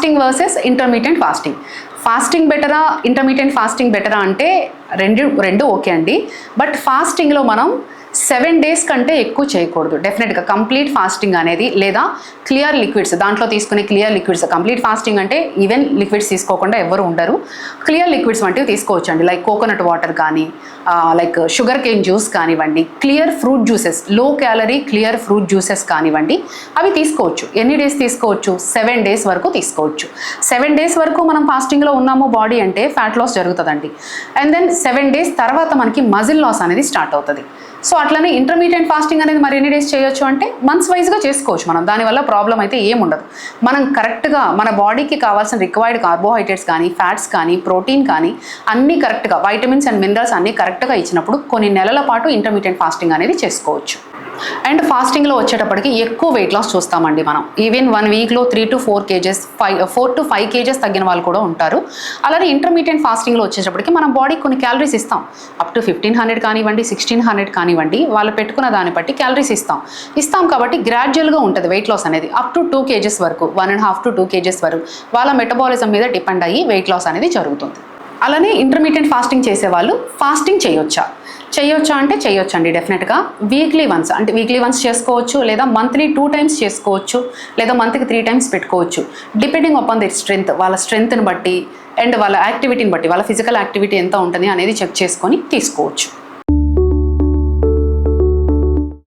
Fasting versus intermediate fasting. Fasting బెటరా, intermediate fasting బెటరా అంటే రెండు ఓకే అండి. బట్ ఫాస్టింగ్లో మనం 7 days కంటే ఎక్కువ చేయకూడదు డెఫినెట్గా. కంప్లీట్ ఫాస్టింగ్ అనేది, లేదా క్లియర్ లిక్విడ్స్, దాంట్లో తీసుకునే క్లియర్ లిక్విడ్స్. కంప్లీట్ ఫాస్టింగ్ అంటే ఈవెన్ లిక్విడ్స్ తీసుకోకుండా ఎవరు ఉండరు. క్లియర్ లిక్విడ్స్ వంటివి తీసుకోవచ్చు అండి, లైక్ కోకోనట్ వాటర్ కానీ, లైక్ షుగర్ కేన్ జ్యూస్ కానివ్వండి, clear fruit juices, low calorie clear fruit juices కానివ్వండి, అవి తీసుకోవచ్చు. ఎన్ని డేస్ తీసుకోవచ్చు? 7 days వరకు తీసుకోవచ్చు. 7 days వరకు మనం ఫాస్టింగ్లో ఉన్నాము బాడీ అంటే ఫ్యాట్ లాస్ జరుగుతుందండి. అండ్ దెన్ 7 days తర్వాత మనకి మజిల్ లాస్ అనేది స్టార్ట్ అవుతుంది. సో అట్లనే ఇంటర్మీడియట్ ఫాస్టింగ్ అనేది మరి ఎన్ని డేస్ చేయొచ్చు అంటే మంత్స్ వైజ్గా చేసుకోవచ్చు మనం. దానివల్ల ప్రాబ్లం అయితే ఏముండదు. మనం కరెక్ట్గా మన బాడీకి కావాల్సిన రిక్వైర్డ్ కార్బోహైడ్రేట్స్ కానీ, ఫ్యాట్స్ కానీ, ప్రోటీన్ కానీ అన్నీ కరెక్ట్గా, వైటమిన్స్ అండ్ మినరల్స్ అన్నీ కరెక్ట్గా ఇచ్చినప్పుడు కొన్ని నెలల పాటు ఇంటర్మీడియట్ ఫాస్టింగ్ అనేది చేసుకోవచ్చు. అండ్ ఫాస్టింగ్లో వచ్చేటప్పటికి ఎక్కువ వెయిట్ లాస్ చూస్తామండి మనం. Even 1 weekలో 3 to 4 kgs, 4 to 5 kgs తగ్గిన వాళ్ళు కూడా ఉంటారు. అలానే ఇంటర్మీడియట్ ఫాస్టింగ్లో వచ్చేటప్పటికి మనం బాడీకి కొన్ని క్యాలరీస్ ఇస్తాం. అప్ టు 1500 కానివ్వండి, 1600 కానివ్వండి, వాళ్ళు పెట్టుకున్న దాన్ని బట్టి క్యాలరీస్ ఇస్తాం కాబట్టి గ్రాడ్యువల్గా ఉంటుంది వెయిట్ లాస్ అనేది. అప్ టు 2 kgs వరకు, 1.5 to 2 kgs వరకు వాళ్ళ మెటబాలిజం మీద డిపెండ్ అయ్యి వెయిట్ లాస్ అనేది జరుగుతుంది. అలానే ఇంటర్మీడియట్ ఫాస్టింగ్ చేసేవాళ్ళు ఫాస్టింగ్ చేయొచ్చా అంటే చేయొచ్చండి డెఫినెట్గా. వీక్లీ వన్స్ అంటే వీక్లీ వన్స్ చేసుకోవచ్చు, లేదా మంత్లీ 2 times చేసుకోవచ్చు, లేదా మంత్కి 3 times పెట్టుకోవచ్చు. డిపెండింగ్ అపాన్ ది స్ట్రెంగ్త్, వాళ్ళ స్ట్రెంగ్త్ని బట్టి అండ్ వాళ్ళ యాక్టివిటీని బట్టి, వాళ్ళ ఫిజికల్ యాక్టివిటీ ఎంత ఉంటుంది అనేది చెక్ చేసుకొని తీసుకోవచ్చు.